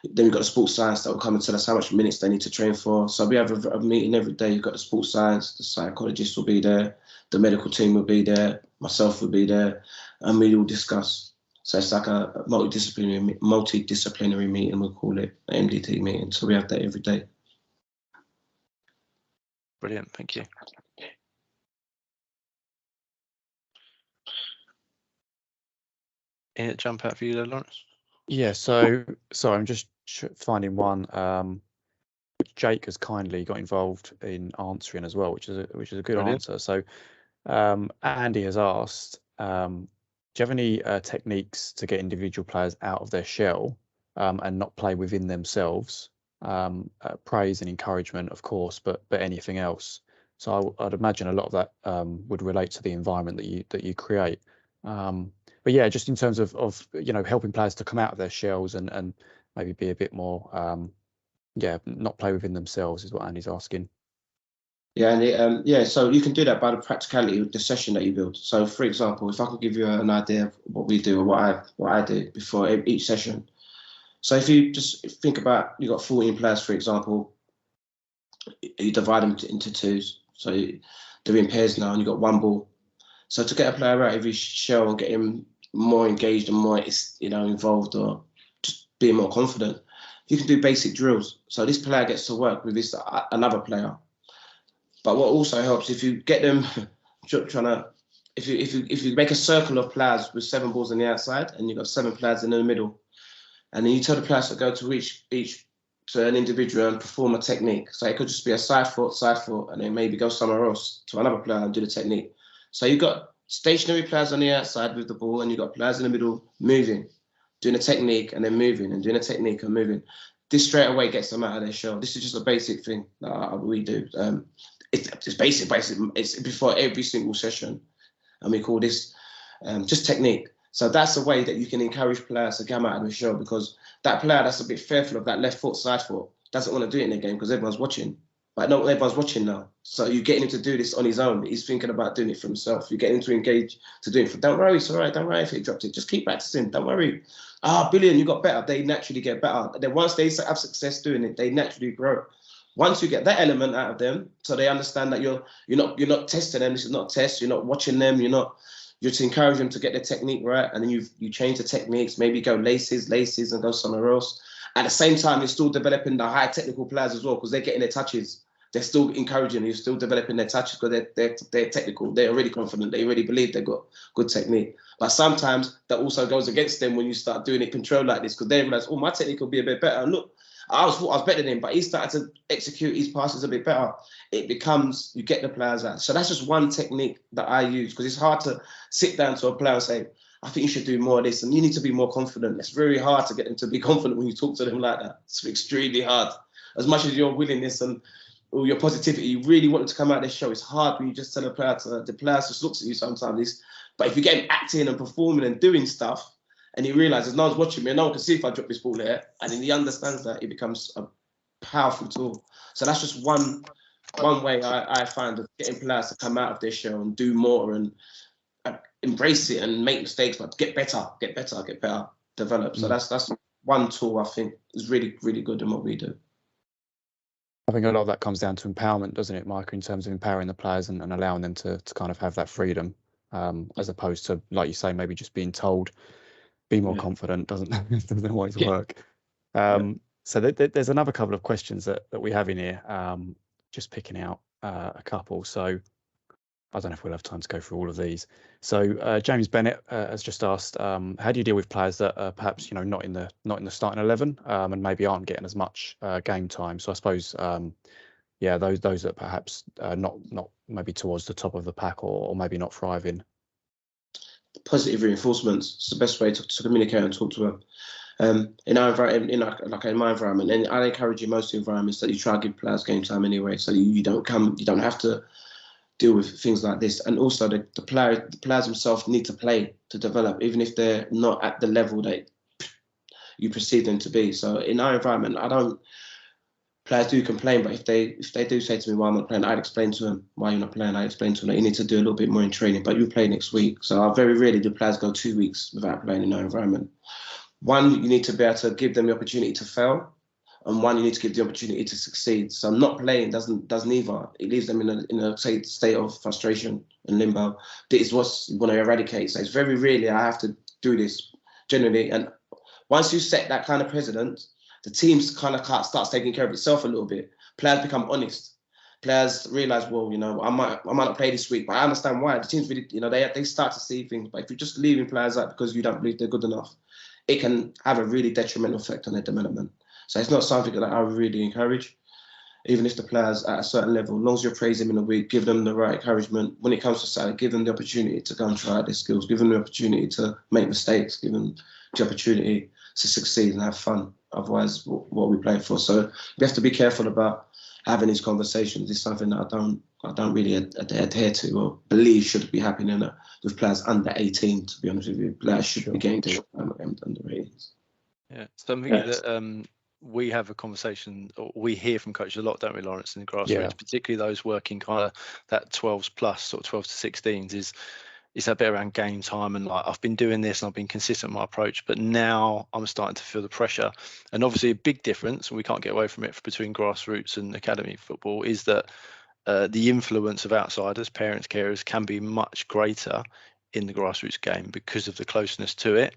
then we've got the sports science that will come and tell us how much minutes they need to train for. So we have a meeting every day. You've got the sports science, the psychologist will be there, the medical team will be there, myself will be there, and we all discuss. So it's like a multidisciplinary meeting, we'll call it, an MDT meeting. So we have that every day. Brilliant, thank you. Any jump out for you there, Lawrence? Yeah, so I'm just finding one which Jake has kindly got involved in answering as well, which is a good Brilliant. answer. So Andy has asked, do you have any techniques to get individual players out of their shell and not play within themselves? Praise and encouragement, of course, but anything else. So I'd imagine a lot of that would relate to the environment that you create. But yeah, just in terms of helping players to come out of their shells and maybe be a bit more not play within themselves is what Andy's asking. Yeah, and so you can do that by the practicality of the session that you build. So, for example, if I could give you an idea of what we do or what I do before each session. So if you just think about, you've got 14 players, for example, you divide them into twos. So they're in pairs now, and you've got one ball. So to get a player out of his shell and get him more engaged and more, involved or just being more confident, you can do basic drills. So this player gets to work with another player. But what also helps, if you get them if you make a circle of players with 7 balls on the outside and you've got 7 players in the middle, and then you tell the players to go to each to an individual and perform a technique. So it could just be a side foot, and then maybe go somewhere else to another player and do the technique. So you've got stationary players on the outside with the ball, and you've got players in the middle moving, doing a technique and then moving and doing a technique and moving. This straight away gets them out of their shell. This is just a basic thing that we do. It's basic. It's before every single session, and we call this just technique. So that's a way that you can encourage players to come out of the shell, because that player that's a bit fearful of that left foot, side foot, doesn't want to do it in the game because everyone's watching. But no, everyone's watching now. So you're getting him to do this on his own. He's thinking about doing it for himself. You're getting him to engage to do it. Don't worry, it's all right. Don't worry if he dropped it. Just keep practicing. Don't worry. Brilliant, you got better. They naturally get better. Then once they have success doing it, they naturally grow. Once you get that element out of them, so they understand that you're not testing them. This is not a test. You're not watching them. You're to encourage them to get the technique right, and then you change the techniques. Maybe go laces, and go somewhere else. At the same time, you're still developing the high technical players as well, because they're getting their touches. They're still encouraging. You're still developing their touches because they're technical. They're already confident. They already believe they've got good technique. But sometimes that also goes against them when you start doing it controlled like this, because they realize, oh, my technique will be a bit better. And look, I thought I was better than him, but he started to execute his passes a bit better. It becomes, you get the players out. So that's just one technique that I use, because it's hard to sit down to a player and say, I think you should do more of this and you need to be more confident. It's very hard to get them to be confident when you talk to them like that. It's extremely hard. As much as your willingness and or your positivity, you really want them to come out of their show. It's hard when you just tell a player the player just looks at you sometimes. But if you get him acting and performing and doing stuff, and he realizes no one's watching me, and no one can see if I drop this ball there, and then he understands that, it becomes a powerful tool. So that's just one way I find of getting players to come out of their show and do more and embrace it and make mistakes, but get better, develop. So that's one tool I think is really, really good in what we do. I think a lot of that comes down to empowerment, doesn't it, Micah, in terms of empowering the players and allowing them to kind of have that freedom, as opposed to, like you say, maybe just being told, be more confident, doesn't always work. So there's another couple of questions that we have in here, just picking out a couple. So I don't know if we'll have time to go through all of these. So James Bennett has just asked, how do you deal with players that are perhaps not in the starting 11 and maybe aren't getting as much game time? So I suppose those that perhaps not maybe towards the top of the pack or maybe not thriving. Positive reinforcements. It's the best way to communicate and talk to them. In our environment, in my environment, and I encourage in most environments that you try to give players game time anyway, so you don't have to deal with things like this. And also the players themselves need to play to develop, even if they're not at the level that you perceive them to be. So in our environment, players do complain, but if they do say to me why I'm not playing, I'd explain to them why you're not playing. I explain to them that you need to do a little bit more in training, but you play next week. So very rarely do players go 2 weeks without playing in our environment. One, you need to be able to give them the opportunity to fail, and one, you need to give the opportunity to succeed. So not playing doesn't either. It leaves them in a state of frustration and limbo. This is what you want to eradicate. So it's very rarely I have to do this generally. And once you set that kind of precedent, the teams kind of starts taking care of itself a little bit. Players become honest. Players realize, well, I might not play this week, but I understand why. The teams really, they start to see things. But if you're just leaving players out because you don't believe they're good enough, it can have a really detrimental effect on their development. So it's not something that I really encourage. Even if the players at a certain level, as long as you praise them in a week, give them the right encouragement. When it comes to Saturday, give them the opportunity to go and try their skills, give them the opportunity to make mistakes, give them the opportunity to succeed and have fun. Otherwise, what are we playing for? So we have to be careful about having these conversations. It's something that I don't really adhere to or believe should be happening with players under 18. To be honest with you, players should be getting to under 18s. Yeah, something that we have a conversation, or we hear from coaches a lot, don't we, Lawrence, in the grassroots, particularly those working kind of that 12s plus, sort of 12 to 16s, is that bit around game time, and like I've been doing this and I've been consistent in my approach, but now I'm starting to feel the pressure. And obviously a big difference, and we can't get away from it, between grassroots and academy football is that the influence of outsiders, parents, carers, can be much greater in the grassroots game because of the closeness to it,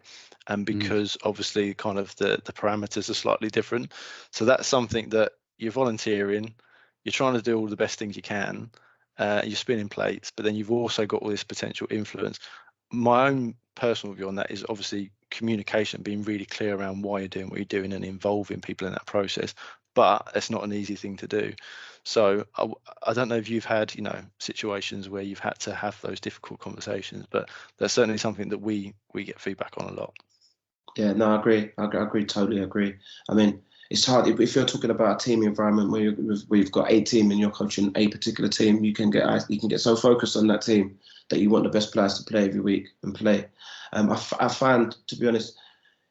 and because obviously kind of the parameters are slightly different. So that's something that you're volunteering, you're trying to do all the best things you can, you're spinning plates, but then you've also got all this potential influence. My own personal view on that is obviously communication, being really clear around why you're doing what you're doing and involving people in that process, but it's not an easy thing to do. So I don't know if you've had, situations where you've had to have those difficult conversations, but that's certainly something that we get feedback on a lot. Yeah, no, I agree, totally agree. I mean, it's hard if you're talking about a team environment where we've got a team and you're coaching a particular team. You can get so focused on that team that you want the best players to play every week and play. I find, to be honest,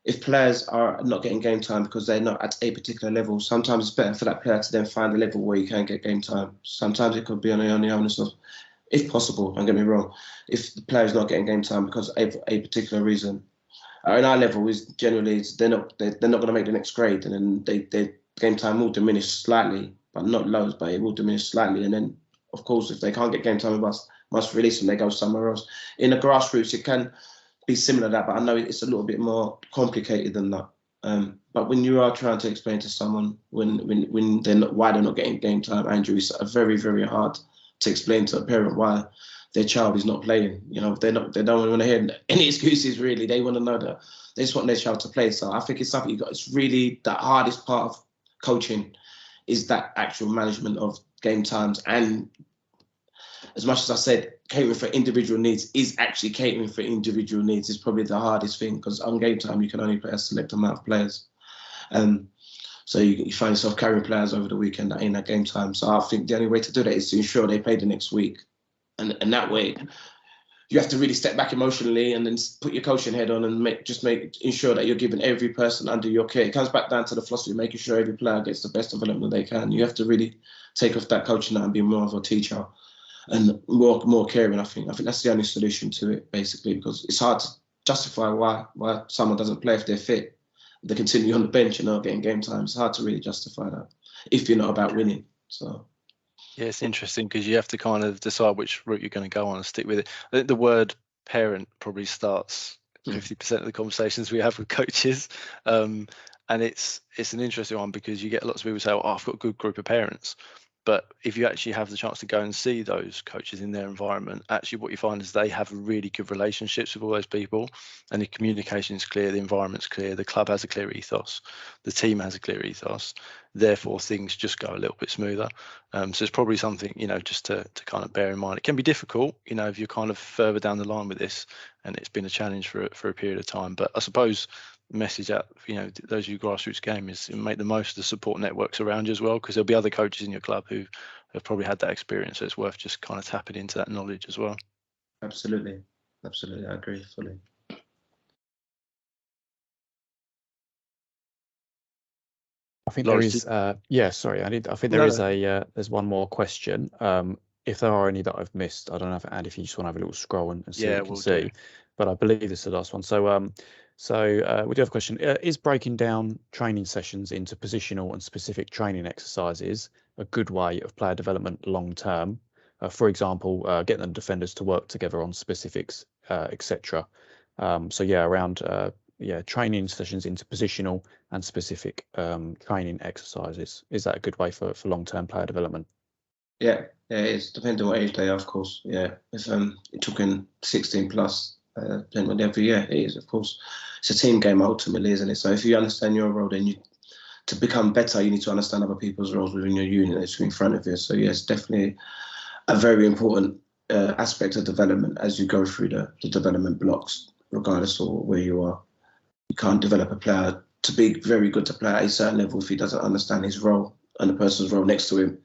if players are not getting game time because they're not at a particular level, sometimes it's better for that player to then find a level where you can get game time. Sometimes it could be on the onus of, if possible, don't get me wrong, if the player's not getting game time because of a particular reason. In our level is generally they're not going to make the next grade, and then their game time will diminish slightly, but not loads, but it will diminish slightly. And then, of course, if they can't get game time with us, must release them. They go somewhere else. In the grassroots, it can be similar to that, but I know it's a little bit more complicated than that. But when you are trying to explain to someone when they're not, why they're not getting game time, Andrew, it's very, very hard to explain to a parent why their child is not playing. They don't want to hear any excuses really. They want to know that they just want their child to play. So I think it's something it's really the hardest part of coaching is that actual management of game times. And as much as I said, catering for individual needs is actually catering for individual needs is probably the hardest thing, because on game time you can only play a select amount of players. So you find yourself carrying players over the weekend that ain't at game time. So I think the only way to do that is to ensure they play the next week. And that way, you have to really step back emotionally and then put your coaching head on and ensure that you're giving every person under your care. It comes back down to the philosophy of making sure every player gets the best development they can. You have to really take off that coaching hat and be more of a teacher and more caring. I think that's the only solution to it, basically, because it's hard to justify why someone doesn't play if they're fit. They continue on the bench and not getting game time. It's hard to really justify that if you're not about winning. So. Yeah, it's interesting because you have to kind of decide which route you're going to go on and stick with it. I think the word parent probably starts 50% of the conversations we have with coaches. And it's an interesting one because you get lots of people say, oh, I've got a good group of parents. But if you actually have the chance to go and see those coaches in their environment, actually what you find is they have really good relationships with all those people, and the communication is clear, the environment's clear, the club has a clear ethos, the team has a clear ethos, therefore things just go a little bit smoother. So it's probably something, just to kind of bear in mind. It can be difficult, if you're kind of further down the line with this, and it's been a challenge for a period of time. But I suppose message out, those of you grassroots game is make the most of the support networks around you as well, because there'll be other coaches in your club who have probably had that experience. So it's worth just kind of tapping into that knowledge as well. Absolutely. I agree fully. I think Lawrence, there is. Yeah, sorry, I think there is a. There's one more question. If there are any that I've missed, I don't know if Andy, if you just want to have a little scroll and see what you can see. But I believe this is the last one. So we do have a question. Is breaking down training sessions into positional and specific training exercises a good way of player development long term? For example, getting the defenders to work together on specifics, etc. So yeah, around training sessions into positional and specific training exercises. Is that a good way for long-term player development? Yeah, it is. Depending on what age they are, of course. Yeah, if you're talking 16 plus, depending on every year, it is, of course. It's a team game ultimately, isn't it? So if you understand your role, then to become better, you need to understand other people's roles within your unit that's in front of you. So yes, definitely a very important aspect of development as you go through the development blocks, regardless of where you are. You can't develop a player to be very good to play at a certain level if he doesn't understand his role and the person's role next to him.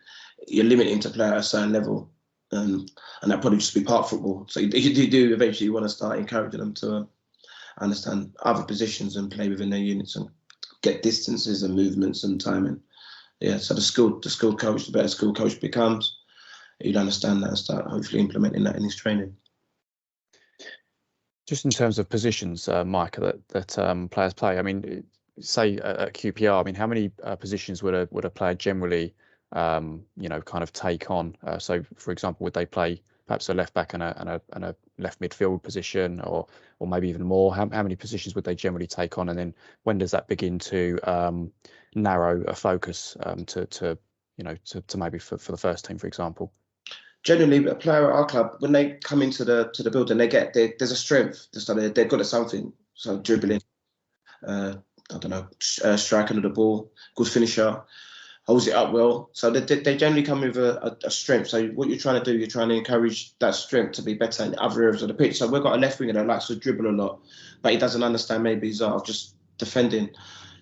You're limiting to play at a certain level, and that probably just be part of football. So you do eventually want to start encouraging them to understand other positions and play within their units and get distances and movements and timing. Yeah, so the skilled coach, the better skilled coach becomes, you'd understand that and start hopefully implementing that in his training. Just in terms of positions, Micah, that players play. I mean, say at QPR, I mean, how many positions would a player generally, kind of take on? So, for example, would they play perhaps a left back and a left midfield position, or maybe even more? How many positions would they generally take on? And then when does that begin to narrow a focus to maybe for the first team, for example? Generally, a player at our club, when they come into the building, there's a strength. They're good at something. So dribbling, striking of the ball, good finisher, holds it up well. So they generally come with a strength. So what you're trying to do, you're trying to encourage that strength to be better in other areas of the pitch. So we've got a left winger that likes to dribble a lot, but he doesn't understand maybe his art of just defending.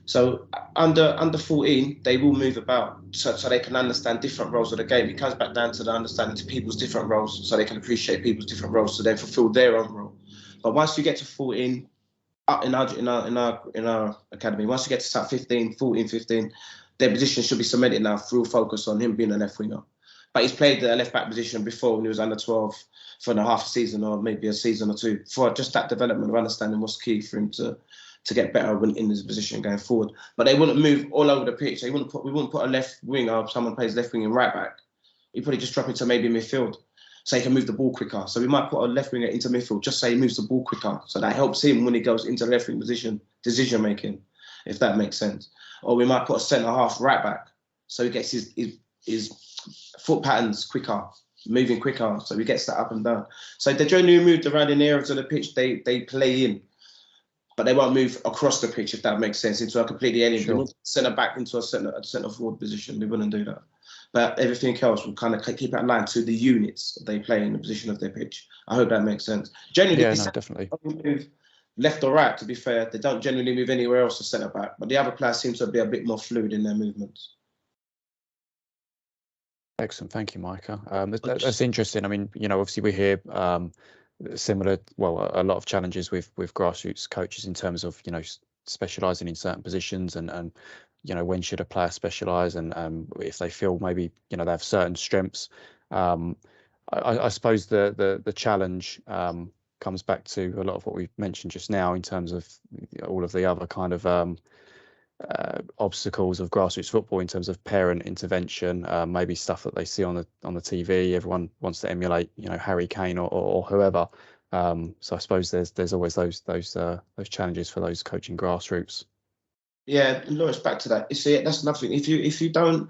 So under 14, they will move about so they can understand different roles of the game. It comes back down to the understanding to people's different roles, so they can appreciate people's different roles, so they fulfill their own role. But once you get to 14, in our academy, once you get to start 14, 15, their position should be cemented now through focus on him being a left winger. But he's played the left back position before when he was under 12 for a half a season or maybe a season or two, for just that development of understanding what's key for him to get better when in his position going forward. But they wouldn't move all over the pitch. We wouldn't put a left winger, or someone plays left wing and right back. You probably just drop into maybe midfield so he can move the ball quicker. So we might put a left winger into midfield just so he moves the ball quicker. So that helps him when he goes into the left wing position, decision making, if that makes sense. Or we might put a centre half right back so he gets his foot patterns quicker, moving quicker, so he gets that up and down. So they generally moved around in areas of the pitch they play in. But they won't move across the pitch, if that makes sense, into a completely alien. Sure. Centre back into a centre forward position. They wouldn't do that. But everything else will kind of keep that line to the units they play in the position of their pitch. I hope that makes sense. Generally, definitely. Move left or right, to be fair. They don't generally move anywhere else to centre back. But the other players seem to be a bit more fluid in their movements. Excellent. Thank you, Micah. That's interesting. I mean, obviously we hear similar, a lot of challenges with grassroots coaches in terms of specialising in certain positions and when should a player specialise and if they feel maybe they have certain strengths. I suppose the challenge comes back to a lot of what we've mentioned just now in terms of all of the other kind of obstacles of grassroots football in terms of parent intervention, maybe stuff that they see on the TV. Everyone wants to emulate, Harry Kane or whoever. So I suppose there's always those challenges for those coaching grassroots. Yeah, Lawrence, back to that. You see, that's nothing. If you don't,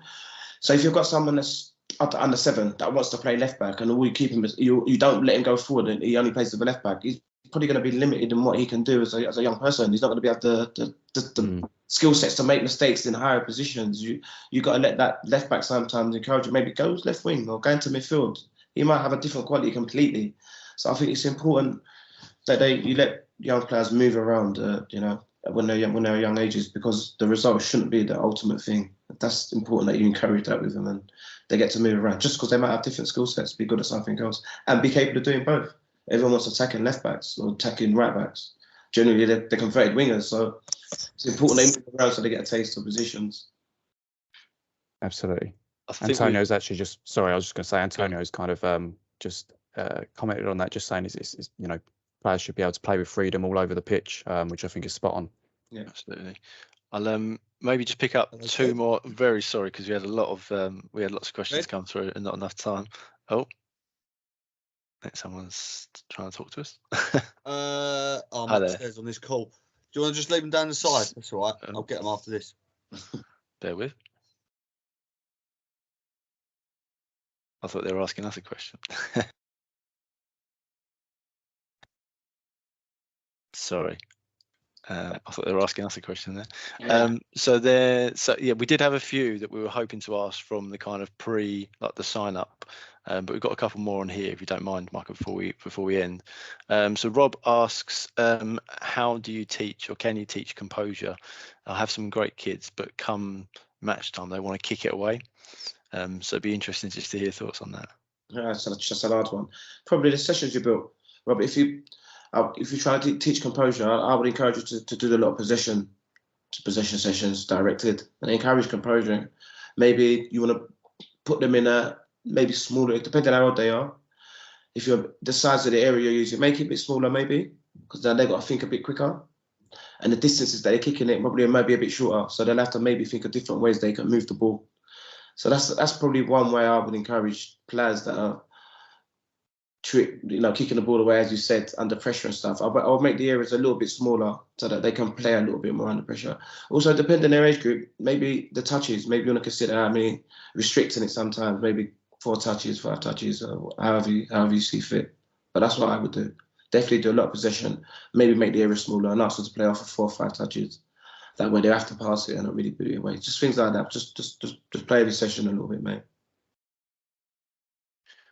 so if you've got someone that's under 7 that wants to play left back, and all you keep him, you don't let him go forward, and he only plays as a left back, he's probably going to be limited in what he can do as a young person. He's not going to be able the skill sets to make mistakes in higher positions. You got to let that left back sometimes encourage him. Maybe go left wing or go into midfield. He might have a different quality completely. So I think it's important that you let young players move around. When they're young ages, because the result shouldn't be the ultimate thing. That's important that you encourage that with them and they get to move around. Just because they might have different skill sets, be good at something else and be capable of doing both. Everyone wants attacking left backs or attacking right backs. Generally, they're converted wingers, so it's important they move around so they get a taste of positions. Absolutely. I think Antonio's actually just, sorry, I was just going to say Antonio's kind of just commented on that, just saying is you know, players should be able to play with freedom all over the pitch, which I think is spot on. Yeah, absolutely. I'll maybe just pick up two more. I'm very sorry because we had lots of questions come through and not enough time. Oh, I think someone's trying to talk to us. I'm upstairs on this call. Do you want to just leave them down the side? That's all right. I'll get them after this. Bear with. I thought they were asking us a question. Sorry. I thought they were asking us a question there. Yeah. So yeah, we did have a few that we were hoping to ask from the kind of like the sign up, but we've got a couple more on here if you don't mind, Michael, before we end. So Rob asks, how do you teach, or can you teach composure? I have some great kids, but come match time they want to kick it away. So it'd be interesting just to hear thoughts on that. Yeah, it's just a hard one. Probably the sessions you built, Rob. If you're trying to teach composure, I would encourage you to do a lot of possession sessions directed and encourage composure. Maybe you want to put them in a maybe smaller, depending on how old they are. If you're the size of the area you're using, make it a bit smaller maybe, because then they've got to think a bit quicker. And the distances that they're kicking it probably might be a bit shorter, so they'll have to maybe think of different ways they can move the ball. So that's probably one way I would encourage players that are, kicking the ball away, as you said, under pressure and stuff. I'll make the areas a little bit smaller so that they can play a little bit more under pressure. Also, depending on their age group, maybe the touches, maybe you want to consider how many, restricting it sometimes, maybe 4 touches, 5 touches, or however you see fit. But that's what I would do. Definitely do a lot of possession, maybe make the area smaller and ask them to play off of 4 or 5 touches. That way they have to pass it and not really put it away. Just things like that. Just play every session a little bit, mate.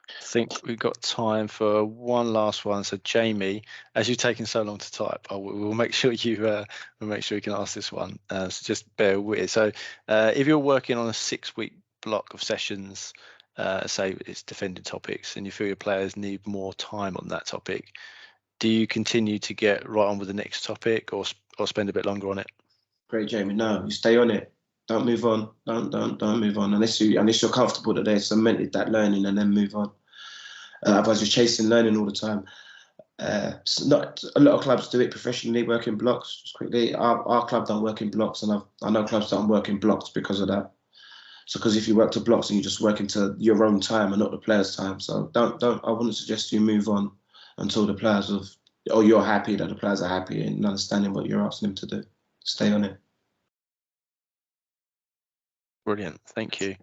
I think we've got time for one last one. So Jamie, as you've taken so long to type, we'll make sure you can ask this one. So just bear with. So if you're working on a 6-week block of sessions, say it's defending topics, and you feel your players need more time on that topic, do you continue to get right on with the next topic, or spend a bit longer on it? Great, Jamie. No, you stay on it. Don't move on. Don't move on unless you're comfortable that they cemented that learning and then move on. Otherwise, you're chasing learning all the time. Not a lot of clubs do it professionally, work in blocks. Just quickly, our club don't work in blocks, and I know clubs don't work in blocks because of that. So, because if you work to blocks and you just work into your own time and not the players' time, so don't. I wouldn't suggest you move on until the players you're happy that the players are happy and understanding what you're asking them to do. Stay on it. Brilliant, thank you.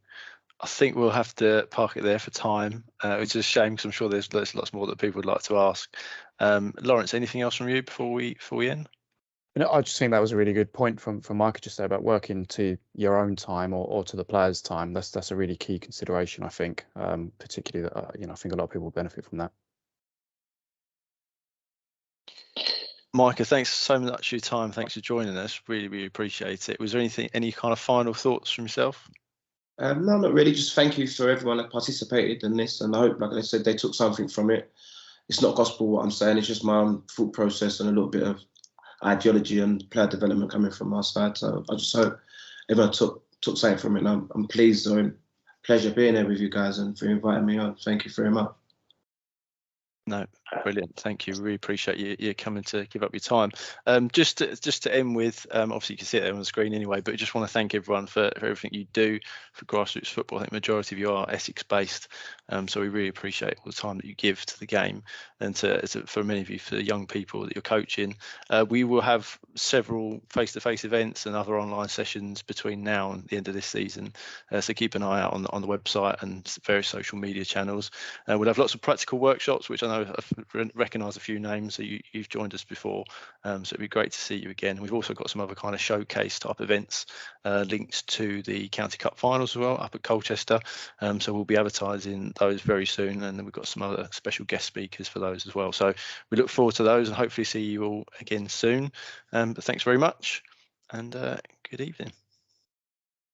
I think we'll have to park it there for time, which is a shame because I'm sure there's lots more that people would like to ask. Lawrence, anything else from you before we end? No, I just think that was a really good point from Micah just there about working to your own time or to the players' time. That's a really key consideration, I think, particularly that I think a lot of people benefit from that. Micah, thanks so much for your time. Thanks for joining us. Really appreciate it. Was there any kind of final thoughts from yourself? No, not really. Just thank you for everyone that participated in this, and I hope, like I said, they took something from it. It's not gospel what I'm saying. It's just my own thought process and a little bit of ideology and player development coming from our side. So I just hope everyone took something from it. And I'm pleased or pleasure being here with you guys and for inviting me on. Thank you very much. No, brilliant. Thank you. Really appreciate you coming to give up your time. Just to end with, obviously you can see it there on the screen anyway, but I just want to thank everyone for everything you do for grassroots football. I think the majority of you are Essex based, so we really appreciate all the time that you give to the game, and for many of you, for the young people that you're coaching. We will have several face-to-face events and other online sessions between now and the end of this season, so keep an eye out on the website and various social media channels. We'll have lots of practical workshops, which I know I've recognised a few names, so you've joined us before, so it'd be great to see you again. We've also got some other kind of showcase type events linked to the County Cup finals as well up at Colchester, so we'll be advertising those very soon, and then we've got some other special guest speakers for those as well, so we look forward to those and hopefully see you all again soon. But thanks very much, and good evening.